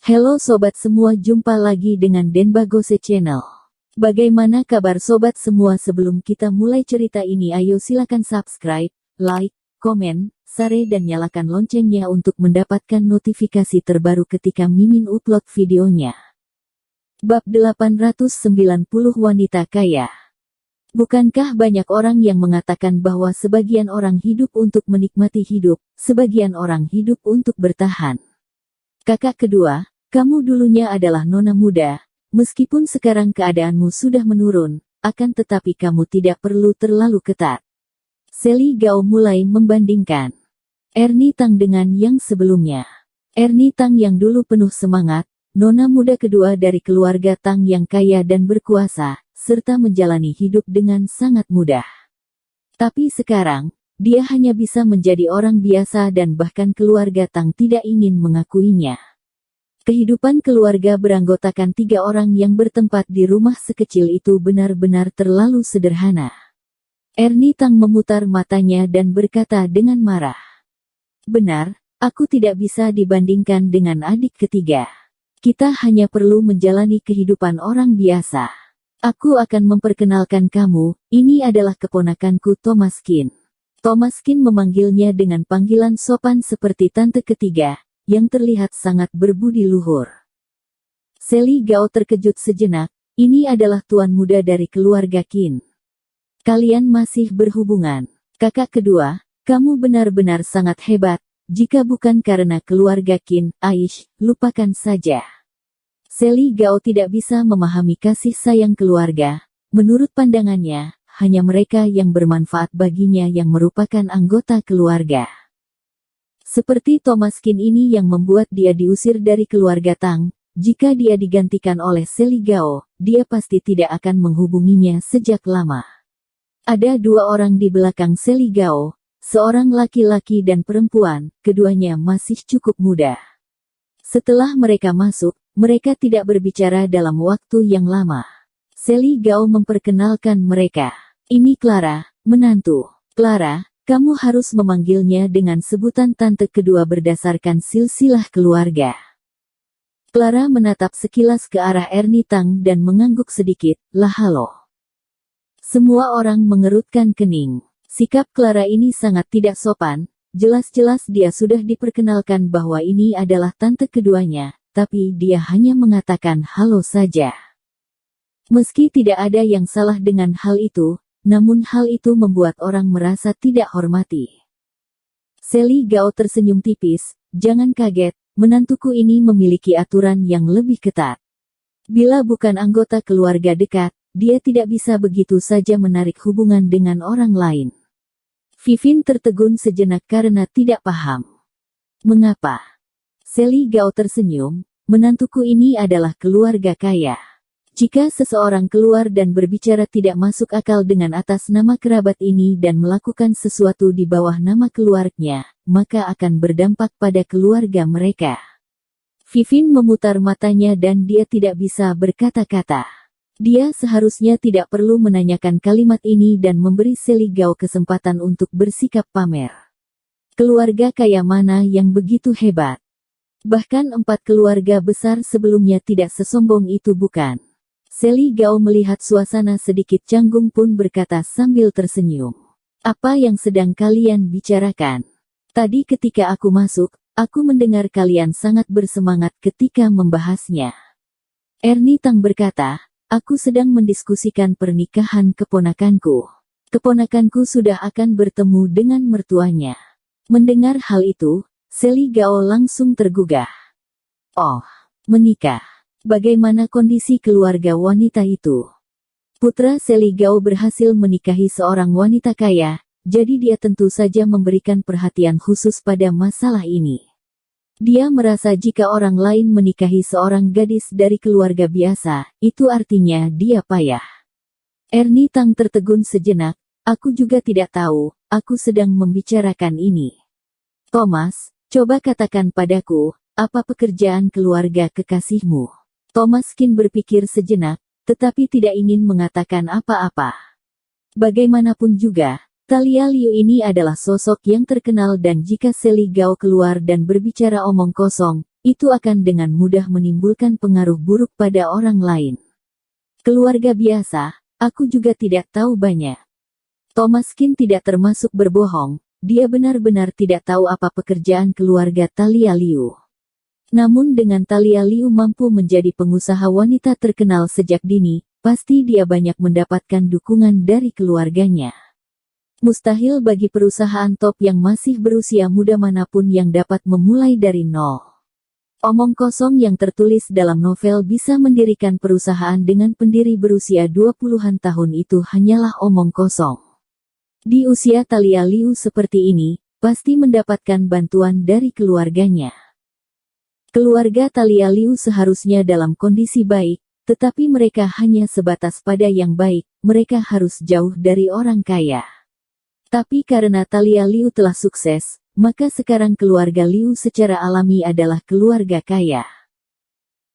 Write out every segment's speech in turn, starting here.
Halo sobat semua, jumpa lagi dengan Denbagose Channel. Bagaimana kabar sobat semua? Sebelum kita mulai cerita ini, ayo silakan subscribe, like, komen, share dan nyalakan loncengnya untuk mendapatkan notifikasi terbaru ketika Mimin upload videonya. Bab 890 Wanita Kaya. Bukankah banyak orang yang mengatakan bahwa sebagian orang hidup untuk menikmati hidup, sebagian orang hidup untuk bertahan? Kakak kedua, kamu dulunya adalah nona muda, meskipun sekarang keadaanmu sudah menurun, akan tetapi kamu tidak perlu terlalu ketat. Sally Gao mulai membandingkan Ernie Tang dengan yang sebelumnya. Ernie Tang yang dulu penuh semangat, nona muda kedua dari keluarga Tang yang kaya dan berkuasa, serta menjalani hidup dengan sangat mudah. Tapi sekarang, dia hanya bisa menjadi orang biasa dan bahkan keluarga Tang tidak ingin mengakuinya. Kehidupan keluarga beranggotakan 3 orang yang bertempat di rumah sekecil itu benar-benar terlalu sederhana. Ernie Tang memutar matanya dan berkata dengan marah. Benar, aku tidak bisa dibandingkan dengan adik ketiga. Kita hanya perlu menjalani kehidupan orang biasa. Aku akan memperkenalkan kamu, ini adalah keponakanku Thomas Qin. Thomas Qin memanggilnya dengan panggilan sopan seperti tante ketiga, yang terlihat sangat berbudi luhur. Sally Gao terkejut sejenak, ini adalah tuan muda dari keluarga Qin. Kalian masih berhubungan. Kakak kedua, kamu benar-benar sangat hebat, jika bukan karena keluarga Qin, Aish, lupakan saja. Sally Gao tidak bisa memahami kasih sayang keluarga. Menurut pandangannya, hanya mereka yang bermanfaat baginya yang merupakan anggota keluarga. Seperti Thomas Qin ini yang membuat dia diusir dari keluarga Tang, jika dia digantikan oleh Sally Gao, dia pasti tidak akan menghubunginya sejak lama. Ada 2 orang di belakang Sally Gao, seorang laki-laki dan perempuan, keduanya masih cukup muda. Setelah mereka masuk, mereka tidak berbicara dalam waktu yang lama. Sally Gao memperkenalkan mereka. Ini Clara, menantu. Clara, kamu harus memanggilnya dengan sebutan tante kedua berdasarkan silsilah keluarga. Clara menatap sekilas ke arah Ernie Tang dan mengangguk sedikit, lah halo. Semua orang mengerutkan kening. Sikap Clara ini sangat tidak sopan, jelas-jelas dia sudah diperkenalkan bahwa ini adalah tante keduanya, tapi dia hanya mengatakan halo saja. Meski tidak ada yang salah dengan hal itu, namun hal itu membuat orang merasa tidak hormati. Sally Gao tersenyum tipis, jangan kaget, menantuku ini memiliki aturan yang lebih ketat. Bila bukan anggota keluarga dekat, dia tidak bisa begitu saja menarik hubungan dengan orang lain. Vivin tertegun sejenak karena tidak paham. Mengapa? Sally Gao tersenyum, menantuku ini adalah keluarga kaya. Jika seseorang keluar dan berbicara tidak masuk akal dengan atas nama kerabat ini dan melakukan sesuatu di bawah nama keluarganya, maka akan berdampak pada keluarga mereka. Vivin memutar matanya dan dia tidak bisa berkata-kata. Dia seharusnya tidak perlu menanyakan kalimat ini dan memberi Sally Gao kesempatan untuk bersikap pamer. Keluarga kaya mana yang begitu hebat? Bahkan 4 keluarga besar sebelumnya tidak sesombong itu bukan? Sally Gao melihat suasana sedikit canggung pun berkata sambil tersenyum. Apa yang sedang kalian bicarakan? Tadi ketika aku masuk, aku mendengar kalian sangat bersemangat ketika membahasnya. Ernie Tang berkata, aku sedang mendiskusikan pernikahan keponakanku. Keponakanku sudah akan bertemu dengan mertuanya. Mendengar hal itu, Sally Gao langsung tergugah. Oh, menikah. Bagaimana kondisi keluarga wanita itu? Putra Sally Gao berhasil menikahi seorang wanita kaya, jadi dia tentu saja memberikan perhatian khusus pada masalah ini. Dia merasa jika orang lain menikahi seorang gadis dari keluarga biasa, itu artinya dia payah. Ernie Tang tertegun sejenak, aku juga tidak tahu, aku sedang membicarakan ini. Thomas, coba katakan padaku, apa pekerjaan keluarga kekasihmu? Thomas Qin berpikir sejenak, tetapi tidak ingin mengatakan apa-apa. Bagaimanapun juga, Talia Liu ini adalah sosok yang terkenal dan jika Sally Gao keluar dan berbicara omong kosong, itu akan dengan mudah menimbulkan pengaruh buruk pada orang lain. Keluarga biasa, aku juga tidak tahu banyak. Thomaskin tidak termasuk berbohong, dia benar-benar tidak tahu apa pekerjaan keluarga Thalia Liu. Namun dengan Thalia Liu mampu menjadi pengusaha wanita terkenal sejak dini, pasti dia banyak mendapatkan dukungan dari keluarganya. Mustahil bagi perusahaan top yang masih berusia muda manapun yang dapat memulai dari nol. Omong kosong yang tertulis dalam novel bisa mendirikan perusahaan dengan pendiri berusia 20-an tahun itu hanyalah omong kosong. Di usia Thalia Liu seperti ini, pasti mendapatkan bantuan dari keluarganya. Keluarga Thalia Liu seharusnya dalam kondisi baik, tetapi mereka hanya sebatas pada yang baik, mereka harus jauh dari orang kaya. Tapi karena Thalia Liu telah sukses, maka sekarang keluarga Liu secara alami adalah keluarga kaya.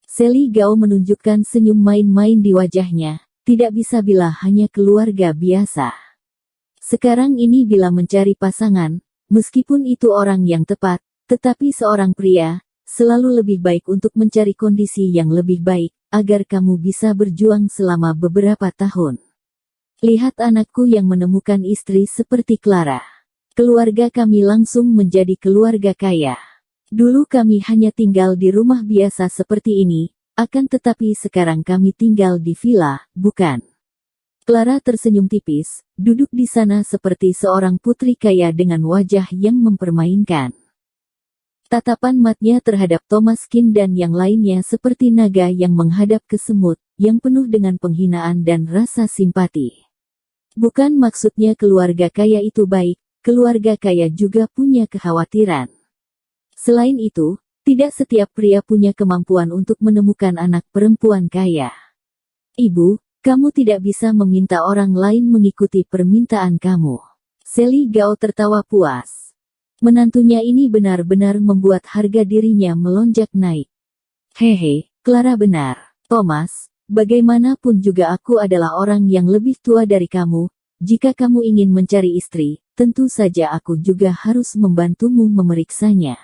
Sally Gao menunjukkan senyum main-main di wajahnya, tidak bisa bila hanya keluarga biasa. Sekarang ini bila mencari pasangan, meskipun itu orang yang tepat, tetapi seorang pria, selalu lebih baik untuk mencari kondisi yang lebih baik, agar kamu bisa berjuang selama beberapa tahun. Lihat anakku yang menemukan istri seperti Clara. Keluarga kami langsung menjadi keluarga kaya. Dulu kami hanya tinggal di rumah biasa seperti ini, akan tetapi sekarang kami tinggal di villa, bukan? Clara tersenyum tipis, duduk di sana seperti seorang putri kaya dengan wajah yang mempermainkan. Tatapan matanya terhadap Thomaskin dan yang lainnya seperti naga yang menghadap ke semut, yang penuh dengan penghinaan dan rasa simpati. Bukan maksudnya keluarga kaya itu baik, keluarga kaya juga punya kekhawatiran. Selain itu, tidak setiap pria punya kemampuan untuk menemukan anak perempuan kaya. Ibu, kamu tidak bisa meminta orang lain mengikuti permintaan kamu. Sally Gao tertawa puas. Menantunya ini benar-benar membuat harga dirinya melonjak naik. Hehe, Clara benar. Thomas, bagaimanapun juga aku adalah orang yang lebih tua dari kamu. Jika kamu ingin mencari istri, tentu saja aku juga harus membantumu memeriksanya.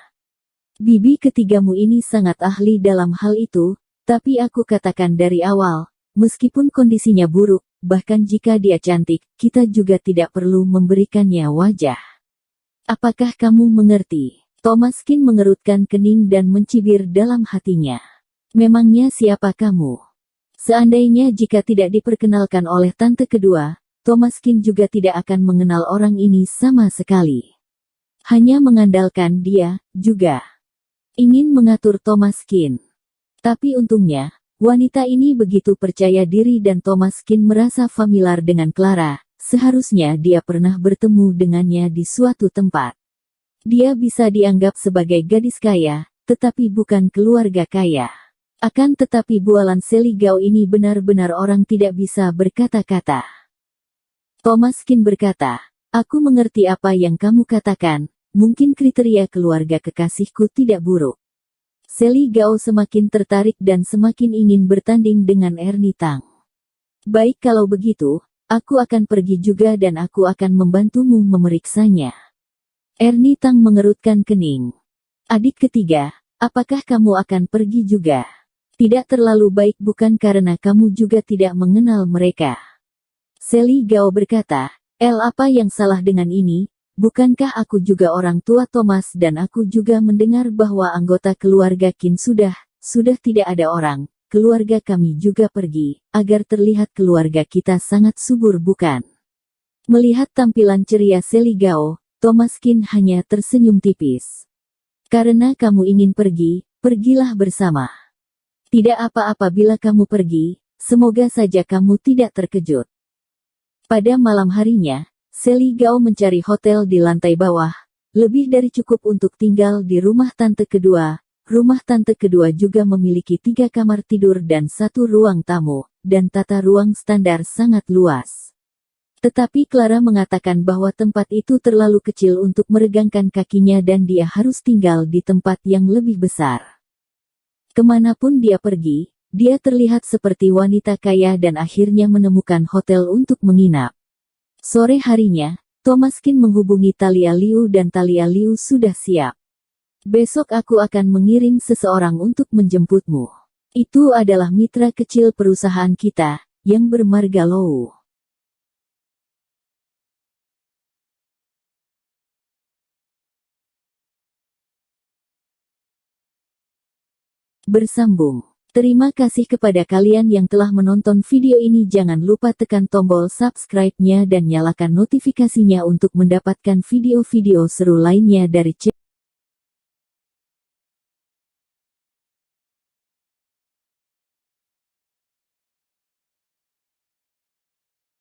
Bibi ketigamu ini sangat ahli dalam hal itu, tapi aku katakan dari awal, meskipun kondisinya buruk, bahkan jika dia cantik, kita juga tidak perlu memberikannya wajah. Apakah kamu mengerti? Thomaskin mengerutkan kening dan mencibir dalam hatinya. Memangnya siapa kamu? Seandainya jika tidak diperkenalkan oleh tante kedua, Thomaskin juga tidak akan mengenal orang ini sama sekali. Hanya mengandalkan dia, juga ingin mengatur Thomaskin. Tapi untungnya, wanita ini begitu percaya diri dan Thomaskin merasa familiar dengan Clara. Seharusnya dia pernah bertemu dengannya di suatu tempat. Dia bisa dianggap sebagai gadis kaya, tetapi bukan keluarga kaya. Akan tetapi bualan Sally Gao ini benar-benar orang tidak bisa berkata-kata. Thomaskin berkata, aku mengerti apa yang kamu katakan, mungkin kriteria keluarga kekasihku tidak buruk. Sally Gao semakin tertarik dan semakin ingin bertanding dengan Ernie Tang. Baik kalau begitu, aku akan pergi juga dan aku akan membantumu memeriksanya. Ernie Tang mengerutkan kening. Adik ketiga, apakah kamu akan pergi juga? Tidak terlalu baik bukan karena kamu juga tidak mengenal mereka. Sally Gao berkata, apa yang salah dengan ini? Bukankah aku juga orang tua Thomas dan aku juga mendengar bahwa anggota keluarga Qin sudah tidak ada orang. Keluarga kami juga pergi, agar terlihat keluarga kita sangat subur bukan? Melihat tampilan ceria Sally Gao, Thomaskin hanya tersenyum tipis. Karena kamu ingin pergi, pergilah bersama. Tidak apa-apa bila kamu pergi, semoga saja kamu tidak terkejut. Pada malam harinya, Sally Gao mencari hotel di lantai bawah, lebih dari cukup untuk tinggal di rumah tante kedua. Rumah tante kedua juga memiliki 3 kamar tidur dan 1 ruang tamu, dan tata ruang standar sangat luas. Tetapi Clara mengatakan bahwa tempat itu terlalu kecil untuk meregangkan kakinya dan dia harus tinggal di tempat yang lebih besar. Kemanapun dia pergi, dia terlihat seperti wanita kaya dan akhirnya menemukan hotel untuk menginap. Sore harinya, Thomaskin menghubungi Thalia Liu dan Thalia Liu sudah siap. Besok aku akan mengirim seseorang untuk menjemputmu. Itu adalah mitra kecil perusahaan kita, yang bermarga Low. Bersambung. Terima kasih kepada kalian yang telah menonton video ini. Jangan lupa tekan tombol subscribe-nya dan nyalakan notifikasinya untuk mendapatkan video-video seru lainnya dari channel